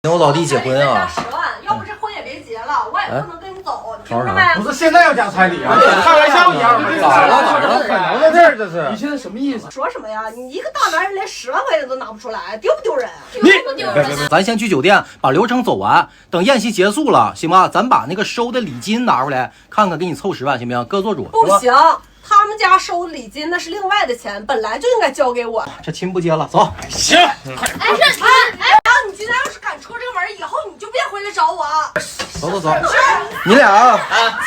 跟我老弟结婚啊！10万，要不这婚也别结了，我也不能跟你走，你听着没？不是现在要加彩礼啊，开玩笑一样。咋了？可能的事儿这是。你现在什么意思？说什么呀？你一个大男人连10万块钱都拿不出来，丢不丢人？丢不丢人？咱先去酒店把流程走完，等宴席结束了，行吧？咱把那个收的礼金拿出来，看看给你凑10万，行不行？各做主。不行，他们家收礼金那是另外的钱，本来就应该交给我。这亲不结了，走。行。你今天要是敢出这个门，以后你就别回来找我。走。你俩啊，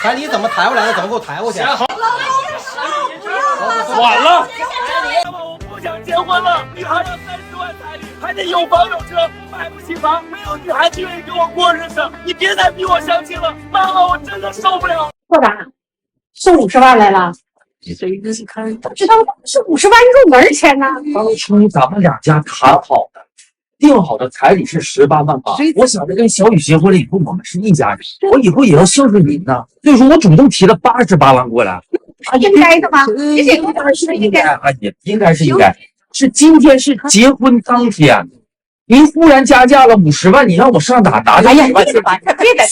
彩礼怎么抬过来的？怎么给我抬过去？老公，不要了，晚了。我不想结婚了，女孩要30万彩礼，还得有房有车，买不起房，没有女孩子愿意跟我过日子。你别再逼我相亲了，妈妈，我真的受不了。科长，是50万来了。谁这是看？知道是50万入门钱呢。当初咱们2家谈好的。定好的彩礼是18万8，我想着跟小雨结婚了以后，我们是一家人，我以后也要孝顺您呢，所以说我主动提了88万过来。应该的吗？这些东西是应该啊，也应该是应该。是今天是结婚当天，您忽然加价了50万，你让我上哪拿这50万去？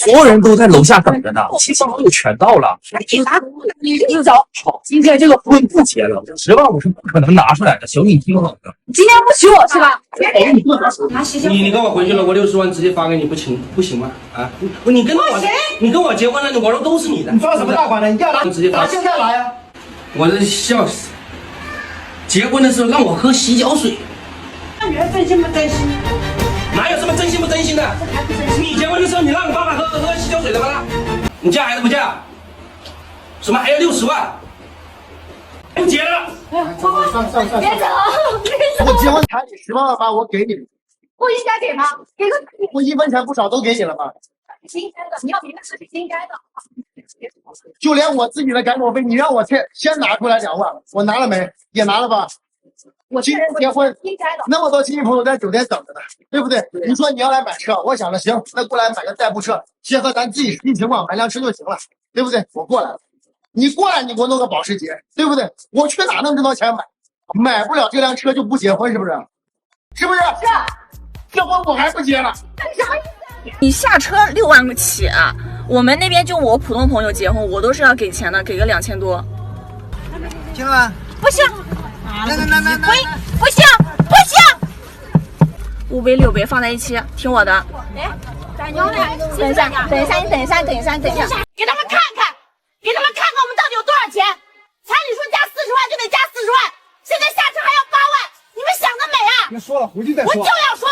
所有人都在楼下等着呢，亲朋好友全到了。你走。好，今天这个婚不结了，10万我是不可能拿出来的。小雨，你听好了，今天不娶我是吧？你跟我回去了，我60万直接发给你，不行吗？啊，你跟我结婚了，我的都是你的。你发什么大款呢？你要拿直接发，现在来呀！我这笑死。结婚的时候让我喝洗脚水，那女人真心不真心？哪有什么真心不真心的？你结婚的时候你让你爸爸喝洗脚水的吗？你嫁还是不嫁？什么还要60万？不结了！算，别走！我结婚彩礼10万8，我给你。不应该给吗？给个我1分钱不少都给你了吗？应该的，你要明白是应该的。就连我自己的赶狗费，你让我先拿出来2万，我拿了没？也拿了吧？我今天结婚应该的，那么多亲戚朋友在酒店等着呢，对不对？你说你要来买车，我想着行，那过来买个代步车，结合咱自己实际情况买辆车就行了，对不对？我过来了，你过来，你给我弄个保时捷，对不对？我去哪弄这么多钱买不了这辆车就不结婚，是不是？是不是？是。这婚我还不结了。你下车6万起，我们那边就我普通朋友结婚，我都是要给钱的，给个2000多。行了吗？不行。不行，5杯6杯放在一起，听我的。哎，等一下，给他们看看，我们到底有多少钱？彩礼说加40万就得加40万，现在下车还要8万，你们想得美啊！别说了，回去再说。我就要说。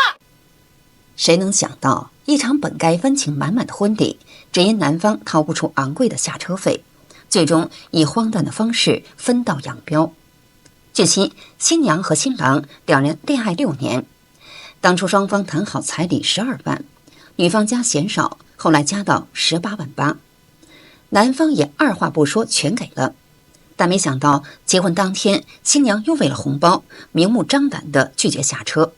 谁能想到，一场本该温情满满的婚礼，只因男方掏不出昂貴的下車費，最終以荒誕的方式分道揚鑣。據悉，新娘和新郎2人戀愛6年，當初雙方談好彩禮12萬，女方家嫌少，後來加到18萬8，男方也二話不說全給了。但沒想到結婚當天，新娘又為了紅包，明目張膽地拒絕下車。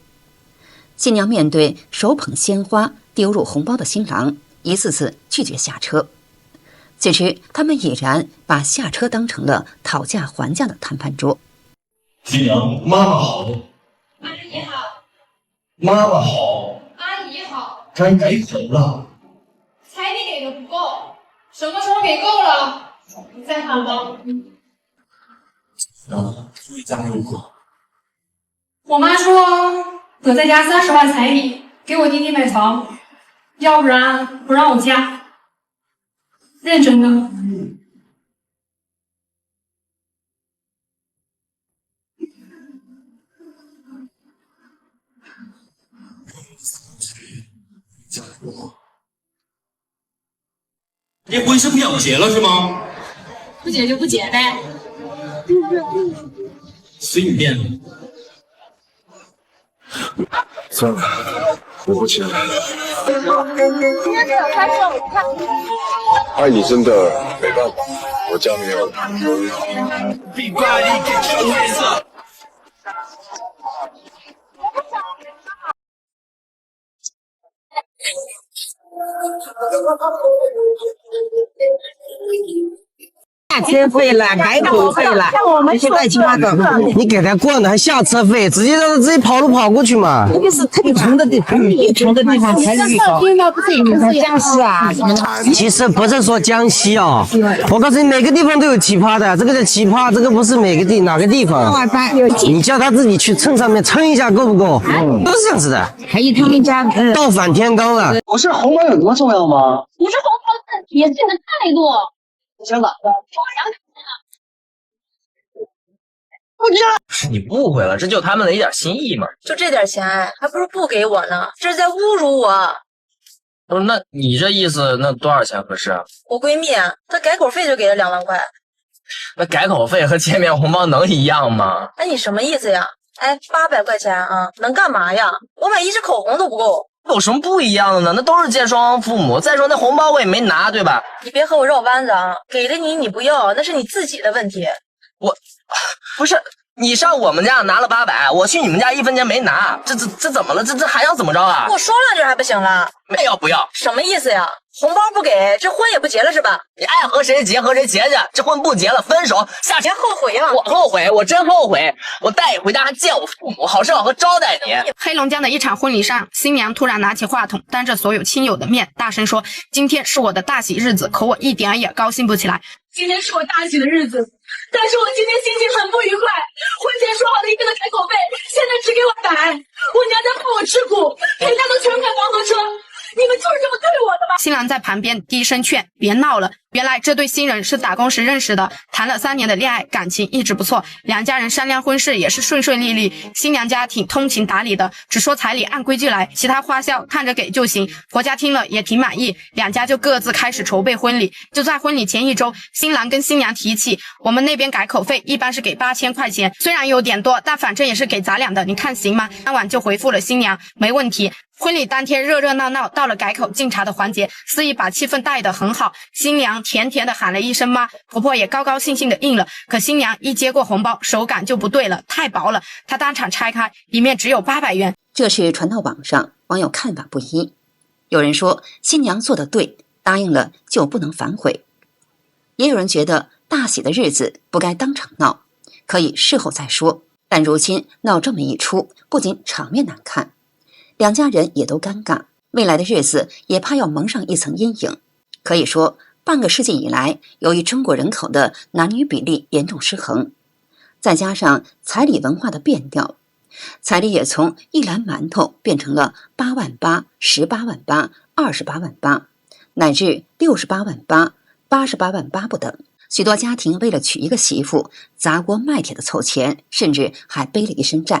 新娘面對手捧鮮花丟入紅包的新郎，一次次拒絕下車。此時，他們已然把下車當成了討價還價的談判桌。新娘，媽媽好。阿姨好。媽媽好。阿姨好。沾奶粉了。彩禮給的不夠，什麼時候給夠了？你再喊吧。注意加油過。我媽說得再加30萬彩禮，給我弟弟買房，要不然不讓我嫁。認真的。结婚是不想結了是嗎？不結就不結唄。隨你便了。算了，我不結了。今天早餐是我看。愛你真的沒辦法，我家沒有。下車費了，改口費了，這些亂七八糟的，你給他過呢還下車費，直接讓他自己跑路跑過去嘛。這個是特別窮的地方，窮的地方才是高。江西啊，其實不是說江西哦，我告訴你，每個地方都有奇葩的，這個叫奇葩，這個不是哪個地方。你叫他自己去秤上面称一下夠不夠？都是這樣子的。還有他們家倒反天罡了。不是红包有多重要吗？不是红包的问题，是你的态度。香港，你误会了，这就他们的一点心意嘛。就这点钱，还不如不给我呢，这是在侮辱我。不是，那你这意思，那多少钱合适啊？我闺蜜她改口费就给了2万块。那改口费和见面红包能一样吗？哎，你什么意思呀？哎，800块錢啊，能幹嘛呀？我買1支口紅都不夠。有什麼不一樣的呢？那都是見雙方父母。再說那紅包我也沒拿，對吧？你別和我繞彎子啊！給了你不要，那是你自己的問題。我，不是你上我們家拿了800，我去你們家1分錢沒拿，這怎麼了？這還想怎麼着啊？我說兩句還不行了？沒有不要。什麼意思呀？紅包不給，這婚也不結了是吧？你愛和誰結和誰結去，這婚不結了，分手下去。別後悔啊！我後悔，我真後悔。我帶你回家見我父母，好吃好喝招待你。黑龍江的一場婚禮上，新娘突然拿起話筒，當着所有親友的面，大聲說：“今天是我的大喜日子，可我一點也高興不起來。今天是我大喜的日子，但是我今天心情很不愉快。婚前說好的1個月的改口費，現在只給我100，我娘家怕我吃苦，陪嫁都全買房和車。”你們就是這麼對我的嗎？新郎在旁邊低聲勸：“別鬧了。”原來這對新人是打工時認識的，談了3年的戀愛，感情一直不錯，兩家人商量婚事也是順順利利。新娘家挺通情達理的，只說彩禮按規矩來，其他花銷看着給就行。婆家聽了也挺滿意，兩家就各自開始籌備婚禮。就在婚禮前1周，新郎跟新娘提起，我們那邊改口費一般是給8000塊錢，雖然有點多，但反正也是給咱倆的，你看行嗎？當晚就回復了新娘，沒問題。婚禮當天熱熱鬧鬧，到了改口敬茶的環節，司儀把氣氛帶得很好，新娘甜甜的喊了一聲媽，婆婆也高高興興的應了。可新娘一接過紅包，手感就不對了，太薄了，她當場拆開，裡面只有800元。這事傳到網上，網友看法不一。有人說新娘做得對，答應了就不能反悔；也有人覺得大喜的日子不該當場鬧，可以事後再說。但如今鬧這麼一出，不僅場面難看，兩家人也都尷尬，未來的日子也怕要蒙上一層陰影。可以說，半個世紀以來，由於中國人口的男女比例嚴重失衡，再加上彩禮文化的變調，彩禮也從一籃饅頭變成了8萬8、18萬8、28萬8，乃至68萬8、88萬8不等。許多家庭為了娶一個媳婦，砸鍋賣鐵的湊錢，甚至還背了一身債。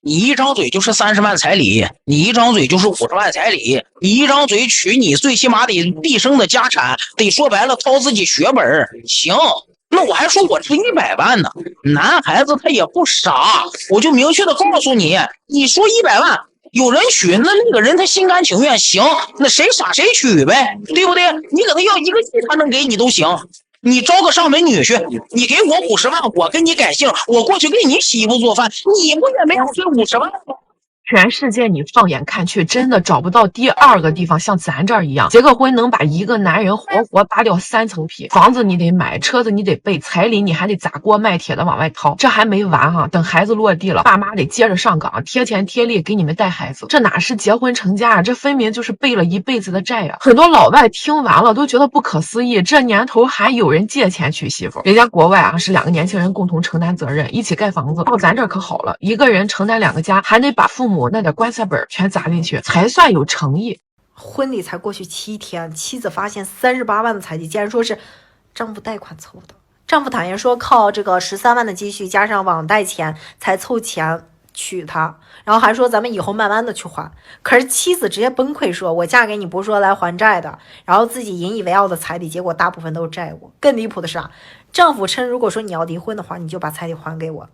你一張嘴就是30萬彩禮，你一張嘴就是50萬彩禮，你一張嘴娶你最起碼得畢生的家產，得說白了掏自己血本。行，那我還說我是100萬呢。男孩子他也不傻，我就明確的告訴你，你說100萬有人娶，那個人他心甘情願，行，那誰傻誰娶唄，對不對？你給他要1個億他能給你都行。你招個上門女婿，你給我50萬，我跟你改姓，我過去給你洗衣服做飯，你不也沒有這50萬嗎？全世界你放眼看去，真的找不到第2個地方像咱這兒一樣，結個婚能把一個男人活活扒掉3層皮，房子你得買，車子你得備，彩禮你還得砸鍋賣鐵的往外掏。這還沒完哈，等孩子落地了，爸媽得接着上崗，貼錢貼力給你們帶孩子，這哪是結婚成家啊？這分明就是背了一輩子的債啊！很多老外聽完了都覺得不可思議，這年頭還有人借錢娶媳婦。人家國外啊是2個年輕人共同承擔責任，一起蓋房子，到咱這兒可好了，一個人承擔2個家，還得把父母那點棺材本全砸進去，才算有誠意。婚禮才過去7天，妻子發現38萬的彩禮竟然說是丈夫貸款湊的。丈夫坦言說靠這個13萬的積蓄加上網貸錢才湊錢娶她，然後還說咱們以後慢慢的去還。可是妻子直接崩潰說，我嫁給你不是說來還債的，然後自己引以為傲的彩禮，結果大部分都是債務。更離譜的是啊，丈夫稱如果說你要離婚的話，你就把彩禮還給我。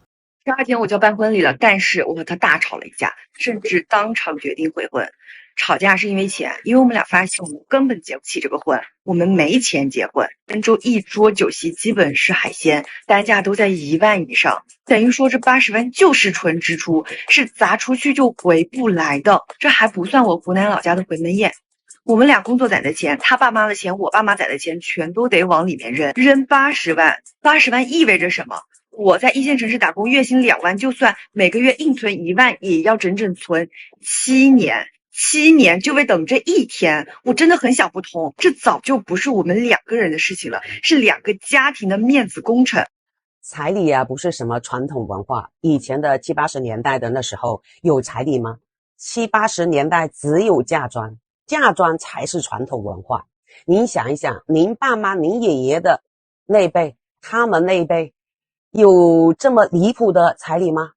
第2天我就要辦婚禮了，但是我和他大吵了一架，甚至當場決定悔婚。吵架是因為錢，因為我們倆發現我們根本結不起這個婚，我們沒錢結婚。溫州一桌酒席基本是海鮮，單價都在1萬以上，等於說這80萬就是純支出，是砸出去就回不來的。這還不算我湖南老家的回門宴。我们俩工作攒的錢，他爸媽的錢，我爸媽攒的錢，全都得往裡面扔80萬。80萬意味着什麼？我在一線城市打工，月薪2萬，就算每個月硬存1萬，也要整整存7年。7年就為等這一天，我真的很想不通，這早就不是我們2個人的事情了，是2個家庭的面子工程。彩禮啊，不是什麼傳統文化。以前的70、80年代的那時候有彩禮嗎？70、80年代只有嫁妝，嫁妝才是傳統文化。您想一想，您爸媽、您爺爺的那輩，他們那輩有這麼離譜的彩禮嗎？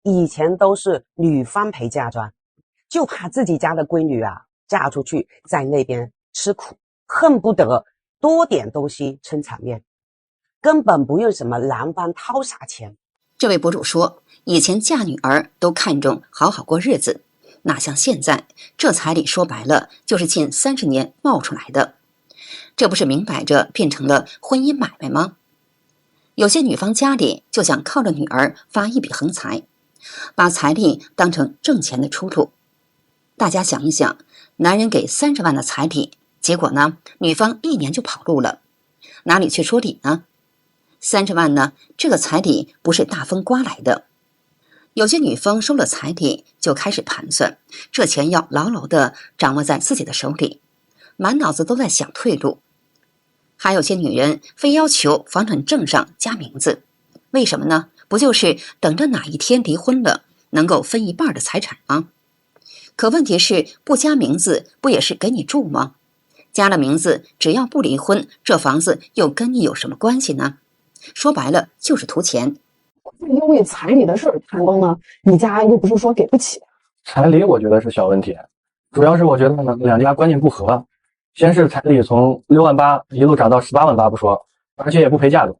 以前都是女方陪嫁妝，就怕自己家的閨女啊嫁出去在那邊吃苦，恨不得多點東西撐場面，根本不用什麼男方掏啥錢。這位博主說，以前嫁女兒都看重好好過日子，哪像現在，這彩禮說白了就是近30年冒出來的，這不是明擺着變成了婚姻買賣嗎？有些女方家裡就想靠着女兒發一筆橫財，把彩禮當成掙錢的出路。大家想一想，男人給30萬的彩禮，結果呢，女方1年就跑路了，哪裡去說理呢？30萬呢，這個彩禮不是大風刮來的。有些女方收了彩禮就開始盤算，這錢要牢牢地掌握在自己的手裡，滿腦子都在想退路。還有些女人非要求房產證上加名字，為什麼呢？不就是等着哪一天離婚了，能夠分一半的財產嗎？可問題是，不加名字不也是給你住嗎？加了名字，只要不離婚，這房子又跟你有什麼關係呢？說白了就是圖錢。因為彩禮的事兒談崩了，你家又不是說給不起。彩禮我覺得是小問題，主要是我覺得呢兩家觀念不合。先是彩禮從6萬8一路漲到18萬8不說，而且也不賠嫁妝。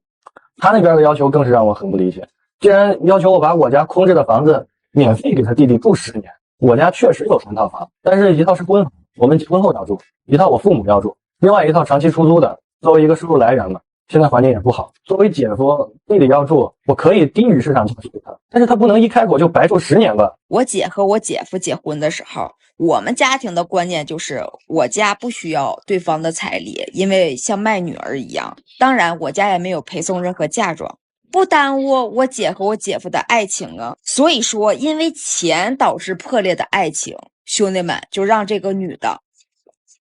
他那邊的要求更是讓我很不理解，既然要求我把我家空置的房子免費給他弟弟住10年，我家確實有3套房，但是一套是婚房，我們結婚後要住，一套我父母要住，另外一套長期出租的，作為一個收入來源嘛，現在環境也不好，作為姐夫弟弟要住，我可以低於市場價值給他，但是他不能一開口就白住10年吧。我姐和我姐夫結婚的時候，我們家庭的觀念就是我家不需要對方的彩禮，因為像賣女兒一樣，當然我家也沒有陪送任何嫁妝，不耽誤我姐和我姐夫的愛情啊。所以說因為錢導致破裂的愛情，兄弟們就讓這個女的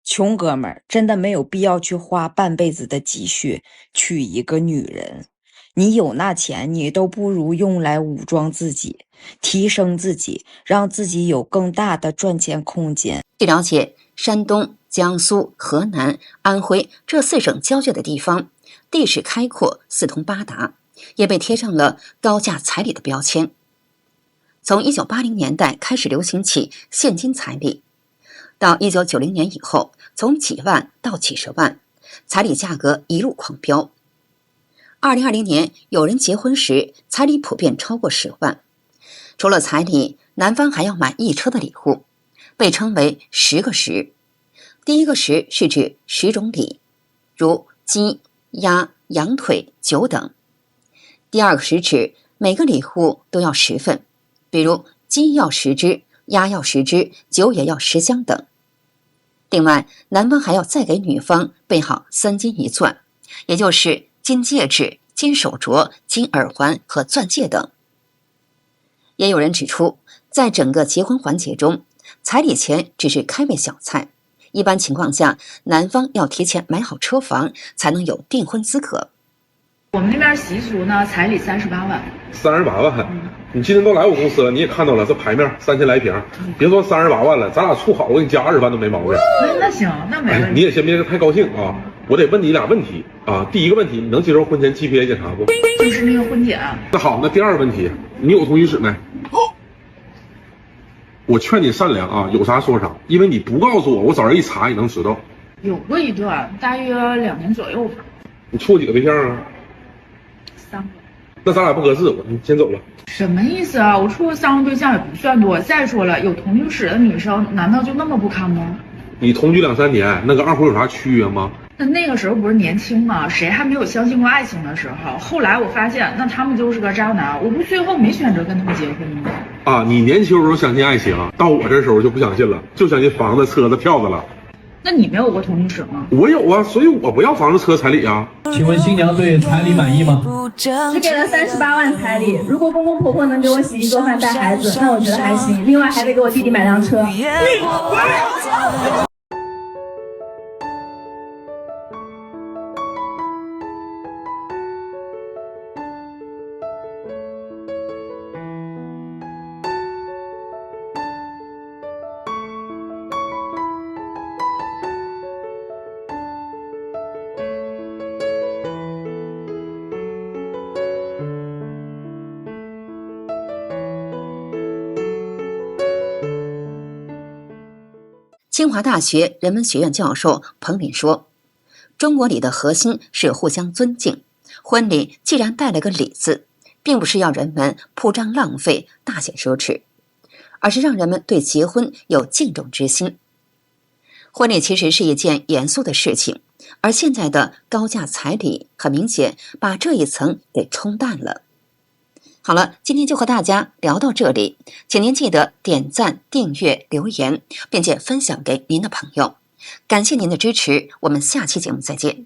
窮哥們兒真的沒有必要去花半輩子的積蓄娶一個女人，你有那錢你都不如用來武裝自己，提升自己，讓自己有更大的賺錢空間。據了解，山東、江蘇、河南、安徽這4省交界的地方，地勢開闊，四通八達，也被貼上了高價彩禮的標籤。從1980年代開始流行起現金彩禮，到1990年以後，從幾萬到幾十萬，彩禮價格一路狂飆。2020年，有人結婚時彩禮普遍超過10萬。除了彩禮，男方還要買1車的禮物，被稱為10個10。第一個10是指10種禮，如雞、鴨、羊腿、酒等。第二個10指每個禮物都要10份，比如雞要10隻，鴨要10隻，酒也要10箱等。另外，男方還要再給女方備好3金1鑽，也就是金戒指、金手鐲、金耳環和鑽戒等。也有人指出，在整個結婚環節中，彩禮錢只是開胃小菜，一般情況下，男方要提前買好車房，才能有訂婚資格。我們那邊習俗呢，彩禮38萬。38萬，你今天都來我公司了，你也看到了，這牌面3000來瓶，別說38萬了，咱倆處好，我給你加20萬都沒毛病。那行，那沒問題。你也先別太高興啊，我得問你倆問題啊。第一個問題，你能接受婚前 GPA 檢查不？就是那個婚檢。那好，那第二個問題，你有同居史沒？我勸你善良啊，有啥說啥，因為你不告訴我，我找人一查也能知道。有過一段，大約2年左右吧。你處過幾個對象啊？3個。那咱倆不合適，你先走吧。什麼意思啊？我處過3個對象也不算多。再說了，有同居史的女生難道就那麼不堪嗎？你同居2、3年，那跟二婚有啥區別嗎？那個時候不是年輕嗎？誰還沒有相信過愛情的時候？後來我發現，那他們就是個渣男，我不最後沒選擇跟他們結婚嗎？啊，你年輕時候相信愛情，到我這時候就不相信了，就相信房子、車子、票子了。那你没有过同意书吗？我有啊，所以我不要房子、车、彩礼啊。请问新娘对彩礼满意吗？只给了38万彩礼，如果公公婆婆能给我洗衣做饭带孩子，那我觉得还行。另外还得给我弟弟买辆车。清华大学人文学院教授彭林说，中国礼的核心是互相尊敬，婚礼既然带了个礼字，并不是要人们铺张浪费、大显奢侈，而是让人们对结婚有敬重之心。婚礼其实是一件严肃的事情，而现在的高价彩礼很明显把这一层给冲淡了。好了，今天就和大家聊到这里，请您记得点赞、订閱、留言，并且分享给您的朋友。感谢您的支持，我們下期節目再見。